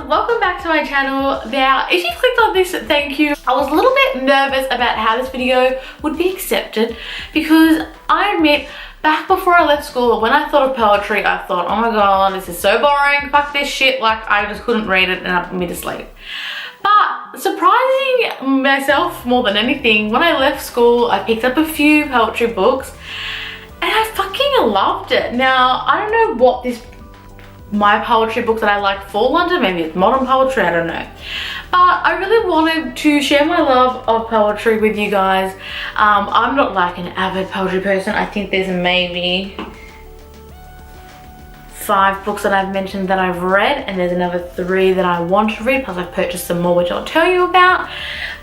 welcome back to my channel. Now, if you clicked on this, thank you. I was a little bit nervous about how this video would be accepted because I admit, back before I left school, when I thought of poetry, I thought, oh my god, this is so boring, fuck this shit, like I just couldn't read it and I put me to sleep. But surprising myself more than anything, when I left school, I picked up a few poetry books and I fucking loved it. Now, I don't know what my poetry books that I like fall under. Maybe it's modern poetry, I don't know. But I really wanted to share my love of poetry with you guys. I'm not like an avid poetry person. I think there's maybe 5 books that I've mentioned that I've read, and there's another 3 that I want to read, plus I've purchased some more which I'll tell you about.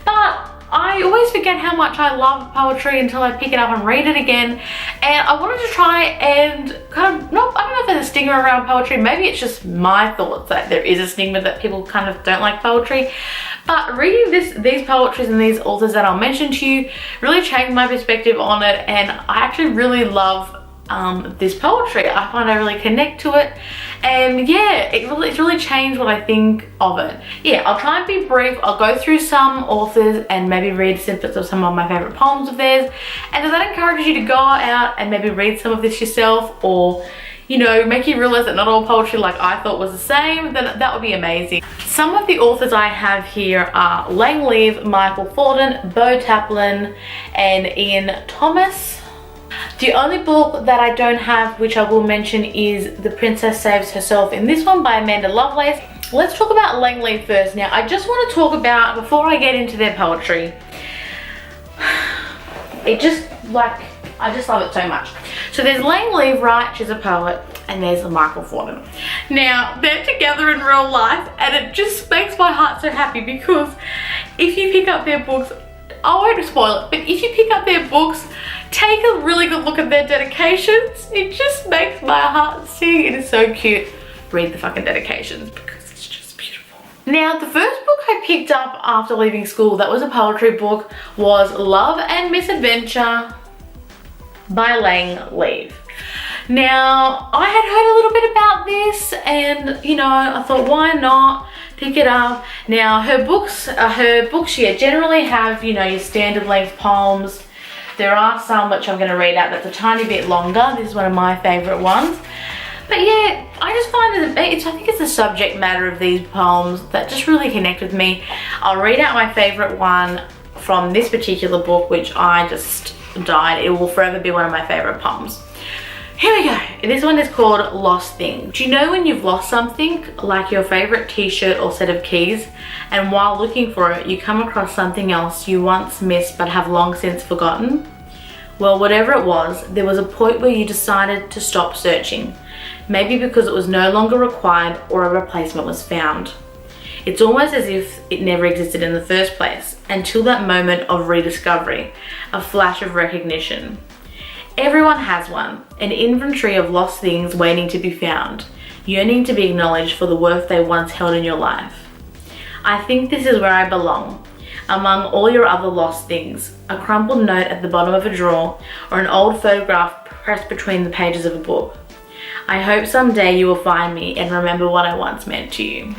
But I always forget how much I love poetry until I pick it up and read it again. And I wanted to try and kind of, I don't know if there's a stigma around poetry, maybe it's just my thoughts that there is a stigma that people kind of don't like poetry. But reading these poetries and these authors that I'll mention to you really changed my perspective on it, and I actually really love this poetry. I find I really connect to it, and yeah, it's really changed what I think of it. Yeah, I'll try and be brief. I'll go through some authors and maybe read snippets of some of my favorite poems of theirs, and if that encourages you to go out and maybe read some of this yourself, or you know, make you realize that not all poetry like I thought was the same, then that would be amazing. Some of the authors I have here are Langleave, Michael Fordham, Bo Taplin, and Ian Thomas. The only book that I don't have, which I will mention, is The Princess Saves Herself in This One by Amanda Lovelace. Let's talk about Langleave first. Now, I just want to talk about, before I get into their poetry, I just love it so much. So there's Langleave, right, she's a poet, and there's Michael Fordham. Now, they're together in real life, and it just makes my heart so happy because if you pick up their books, I won't spoil it, but if you pick up their books, take a really good look at their dedications. It just makes my heart sing. It is so cute. Read the fucking dedications because it's just beautiful. Now, the first book I picked up after leaving school that was a poetry book was Love and Misadventure by Langleave. Now, I had heard a little bit about this, and you know, I thought, why not pick it up? Now, her books generally have, you know, your standard length poems. There are some which I'm going to read out that's a tiny bit longer. This is one of my favorite ones. But yeah, I just find that I think it's the subject matter of these poems that just really connect with me. I'll read out my favorite one from this particular book, which I just died. It will forever be one of my favorite poems. Here we go. This one is called Lost Thing. Do you know when you've lost something, like your favorite t-shirt or set of keys, and while looking for it, you come across something else you once missed but have long since forgotten? Well, whatever it was, there was a point where you decided to stop searching. Maybe because it was no longer required or a replacement was found. It's almost as if it never existed in the first place, until that moment of rediscovery, a flash of recognition. Everyone has one, an inventory of lost things waiting to be found, yearning to be acknowledged for the worth they once held in your life. I think this is where I belong, among all your other lost things, a crumpled note at the bottom of a drawer, or an old photograph pressed between the pages of a book. I hope someday you will find me and remember what I once meant to you.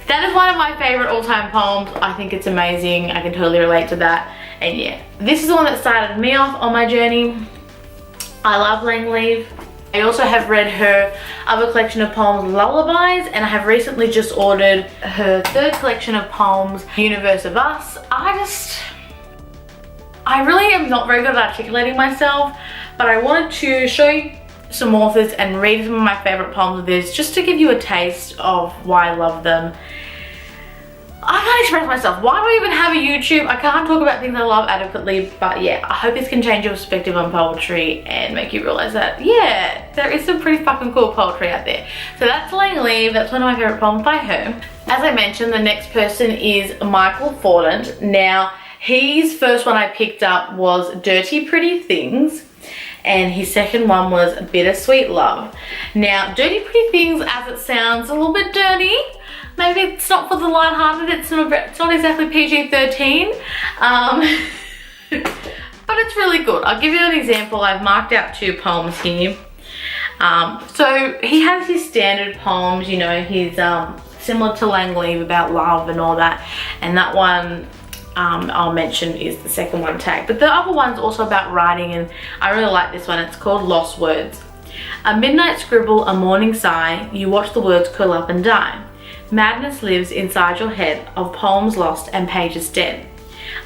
That is one of my favorite all-time poems. I think it's amazing. I can totally relate to that. And yeah, this is the one that started me off on my journey. I love Langleave. I also have read her other collection of poems, Lullabies, and I have recently just ordered her 3rd collection of poems, Universe of Us. I really am not very good at articulating myself, but I wanted to show you some authors and read some of my favorite poems of theirs just to give you a taste of why I love them. I can't express myself. Why do I even have a YouTube? I can't talk about things I love adequately, but yeah, I hope this can change your perspective on poetry and make you realize that, yeah, there is some pretty fucking cool poetry out there. So that's Langleave. That's one of my favorite poems by her. As I mentioned, the next person is Michael Fordham. Now, his first one I picked up was Dirty Pretty Things, and his second one was Bittersweet Love. Now, Dirty Pretty Things, as it sounds, a little bit dirty. Maybe it's not for the lighthearted, it's not exactly PG-13, but it's really good. I'll give you an example. I've marked out 2 poems here. So he has his standard poems, you know, his similar to Langleaf, about love and all that. And that one I'll mention is the second one tagged. But the other one's also about writing, and I really like this one. It's called Lost Words. A midnight scribble, a morning sigh, you watch the words curl up and die. Madness lives inside your head of poems lost and pages dead.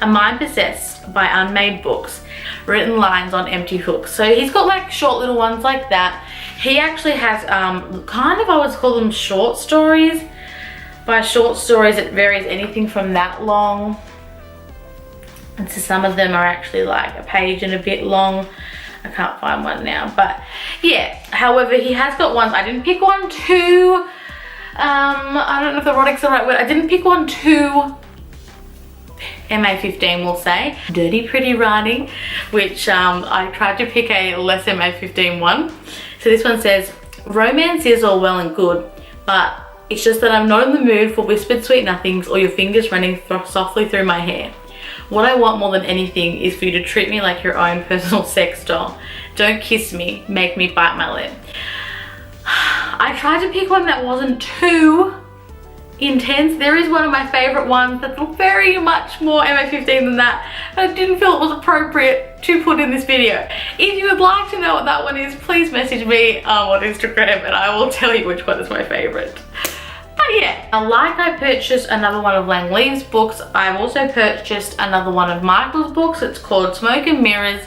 A mind possessed by unmade books, written lines on empty hooks. So he's got like short little ones like that. He actually has kind of, I would call them short stories. By short stories, it varies anything from that long. And so some of them are actually like a page and a bit long. I can't find one now, but yeah. However, he has got ones. I didn't pick one too, I don't know if erotic's the right word. I didn't pick one too MA15, we'll say. Dirty Pretty Writing, which I tried to pick a less MA15 one. So this one says, romance is all well and good, but it's just that I'm not in the mood for whispered sweet nothings or your fingers running softly through my hair. What I want more than anything is for you to treat me like your own personal sex doll. Don't kiss me, make me bite my lip. I tried to pick one that wasn't too intense. There is one of my favorite ones that's very much more MA15 than that, but I didn't feel it was appropriate to put in this video. If you would like to know what that one is, please message me on Instagram and I will tell you which one is my favorite. But yeah, like I purchased another one of Langleaf's books, I've also purchased another one of Michael's books. It's called Smoke and Mirrors.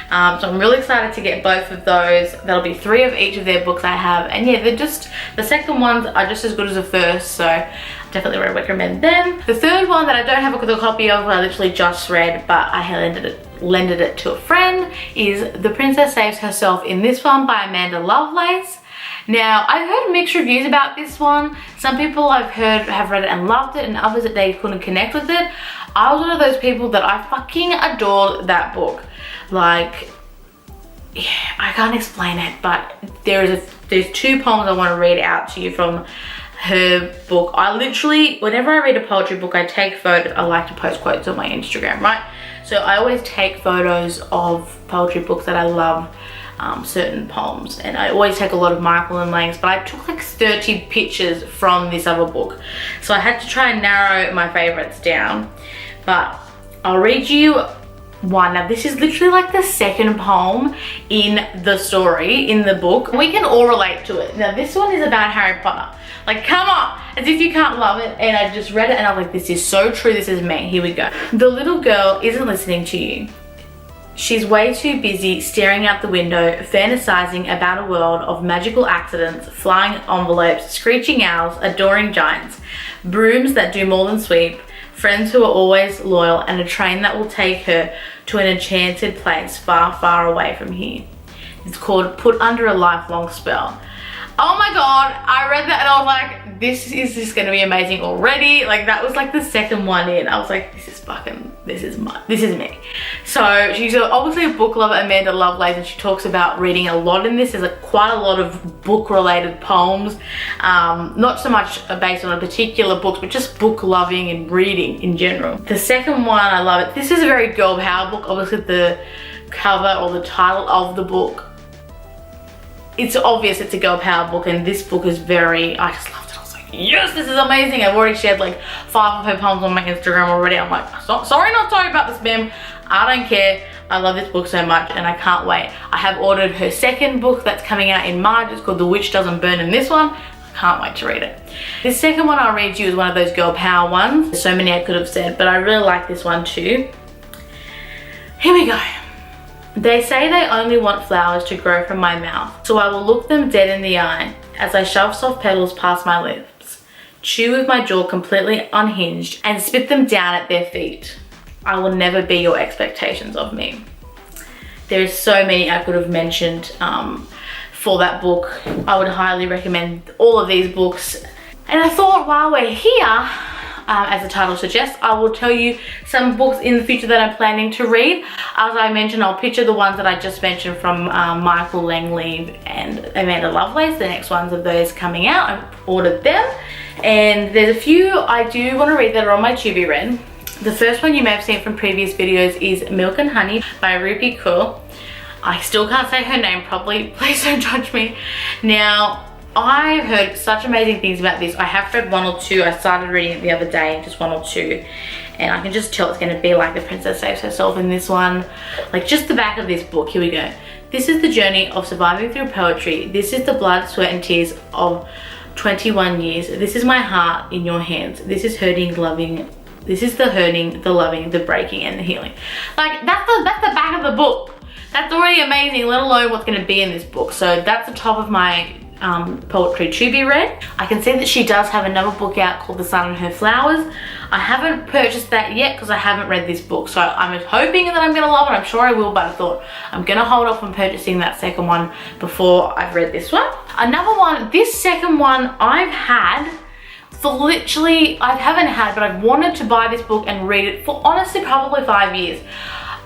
So I'm really excited to get both of those. That'll be 3 of each of their books I have. And yeah, they're just, the second ones are just as good as the first, so I definitely would recommend them. The third one that I don't have a copy of, I literally just read, but I lended it to a friend, is The Princess Saves Herself in This One by Amanda Lovelace. Now, I've heard mixed reviews about this one. Some people I've heard have read it and loved it, and others that they couldn't connect with it. I was one of those people that I fucking adored that book. Like, yeah, I can't explain it, but there's 2 poems I want to read out to you from her book. I literally, whenever I read a poetry book, I take photos. I like to post quotes on my Instagram, right? So I always take photos of poetry books that I love. Certain poems, and I always take a lot of Michael and Lang's, but I took like 30 pictures from this other book, so I had to try and narrow my favorites down. But I'll read you one. Now this is literally like the second poem in the story, in the book. We can all relate to it. Now this one is about Harry Potter. Like, come on, as if you can't love it. And I just read it and I was like, this is so true, this is me. Here we go. The little girl isn't listening to you. She's way too busy staring out the window, fantasizing about a world of magical accidents, flying envelopes, screeching owls, adoring giants, brooms that do more than sweep, friends who are always loyal, and a train that will take her to an enchanted place far, far away from here. It's called Put Under a Lifelong Spell. Oh my god, I read that and I was like, this is just gonna be amazing already. Like, that was like the second one in. I was like, this is me. So she's obviously a book lover, Amanda Lovelace, and she talks about reading a lot in this. There's like quite a lot of book related poems, not so much based on a particular book, but just book loving and reading in general. The second one, I love it. This is a very girl power book. Obviously the cover or the title of the book, it's obvious it's a girl power book, and this book is very, I just loved it. I was like, yes, this is amazing. I've already shared like 5 of her poems on my Instagram already. I'm like, sorry, not sorry about this, ma'am. I don't care. I love this book so much and I can't wait. I have ordered her second book that's coming out in March. It's called The Witch Doesn't Burn in This One. I can't wait to read it. This second one I'll read to you is one of those girl power ones. There's so many I could have said, but I really like this one too. Here we go. They say they only want flowers to grow from my mouth, so I will look them dead in the eye as I shove soft petals past my lips, chew with my jaw completely unhinged, and spit them down at their feet. I will never be your expectations of me. There's so many I could have mentioned for that book. I would highly recommend all of these books. And I thought, while we're here, as the title suggests, I will tell you some books in the future that I'm planning to read. As I mentioned, I'll picture the ones that I just mentioned from Michael Langleaf and Amanda Lovelace. The next ones of those coming out. I've ordered them. And there's a few I do want to read that are on my to be read. The first one you may have seen from previous videos is Milk and Honey by Rupi Kaur. I still can't say her name properly. Please don't judge me. Now, I've heard such amazing things about this. I have read one or two. I started reading it the other day, just one or two. And I can just tell it's going to be like The Princess Saves Herself in this one. Like just the back of this book. Here we go. This is the journey of surviving through poetry. This is the blood, sweat and tears of 21 years. This is my heart in your hands. This is hurting, loving. This is the hurting, the loving, the breaking and the healing. Like that's the back of the book. That's already amazing, let alone what's going to be in this book. So that's the top of my poetry to be read. I can see that she does have another book out called The Sun and Her Flowers. I haven't purchased that yet because I haven't read this book, so I'm hoping that I'm gonna love it. I'm sure I will, but I thought I'm gonna hold off on purchasing that second one before I've read this one. Another one, this second one I've had for literally, I haven't had, but I've wanted to buy this book and read it for honestly probably 5 years.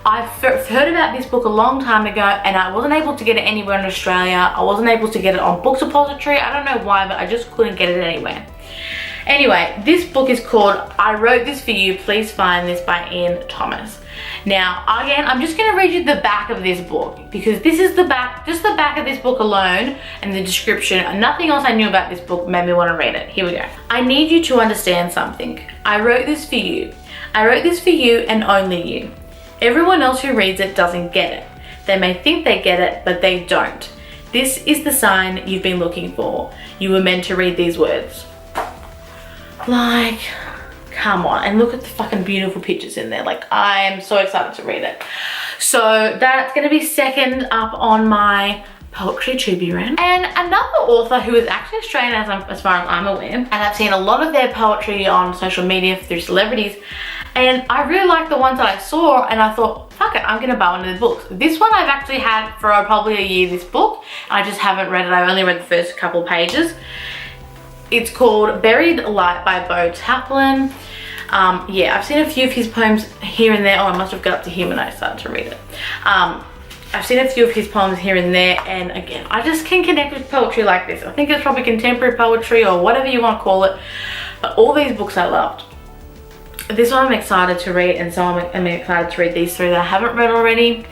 I've heard about this book a long time ago and I wasn't able to get it anywhere in Australia. I wasn't able to get it on Book Depository. I don't know why, but I just couldn't get it anywhere. Anyway, this book is called I Wrote This For You, Please Find This by Ian Thomas. Now, again, I'm just going to read you the back of this book because this is the back, just the back of this book alone and the description. And nothing else I knew about this book made me want to read it. Here we go. I need you to understand something. I wrote this for you. I wrote this for you and only you. Everyone else who reads it doesn't get it. They may think they get it, but they don't. This is the sign you've been looking for. You were meant to read these words. Like, come on. And look at the fucking beautiful pictures in there. Like, I am so excited to read it. So that's going to be second up on my poetry to be read. And another author who is actually Australian as far as I'm aware, and I've seen a lot of their poetry on social media through celebrities, and I really liked the ones that I saw and I thought, fuck it, I'm gonna buy one of the books. This one I've actually had for probably a year, this book. I just haven't read it. I've only read the first couple pages. It's called Buried Light by Bo Taplin. Yeah, I've seen a few of his poems here and there. Oh, I must have got up to here when I started to read it. I've seen a few of his poems here and there, and again, I just can connect with poetry like this. I think it's probably contemporary poetry or whatever you want to call it, but all these books I loved. This one I'm excited to read, and so I'm excited to read these three that I haven't read already.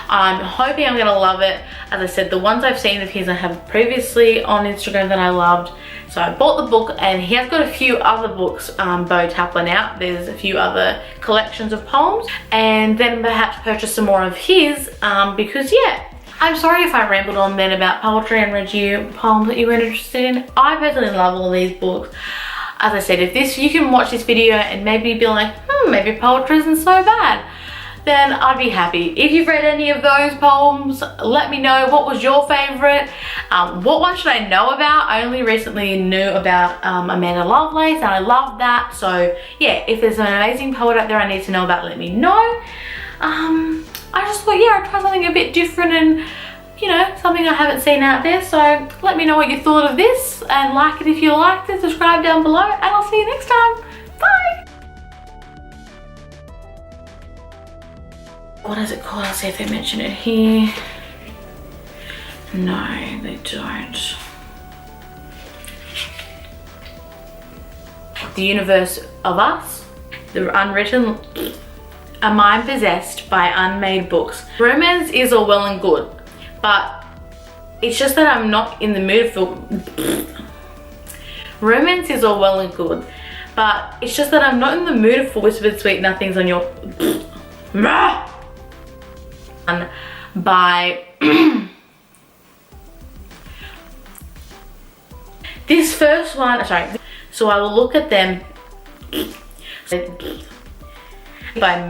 I'm hoping I'm going to love it. As I said, the ones I've seen of his I have previously on Instagram that I loved. So I bought the book, and he has got a few other books, Bo Taplin, out. There's a few other collections of poems, and then perhaps purchase some more of his because yeah. I'm sorry if I rambled on then about poetry and read you poems that you weren't interested in. I personally love all these books. As I said, if you can watch this video and maybe be like, maybe poetry isn't so bad, then I'd be happy. If you've read any of those poems, let me know what was your favorite. What one should I know about? I only recently knew about Amanda Lovelace, and I love that. So yeah, if there's an amazing poet out there I need to know about, let me know. I just thought, yeah, I'd try something a bit different and, you know, something I haven't seen out there. So let me know what you thought of this, and like it if you liked it, subscribe down below, and I'll see you next time. Bye! What is it called? I'll see if they mention it here. No, they don't. The Universe of Us. The Unwritten. A Mind Possessed by Unmade Books. Romance is all well and good, but it's just that I'm not in the mood for... Romance is all well and good, but it's just that I'm not in the mood for whispered sweet nothings on your... by... This first one, sorry, so I will look at them by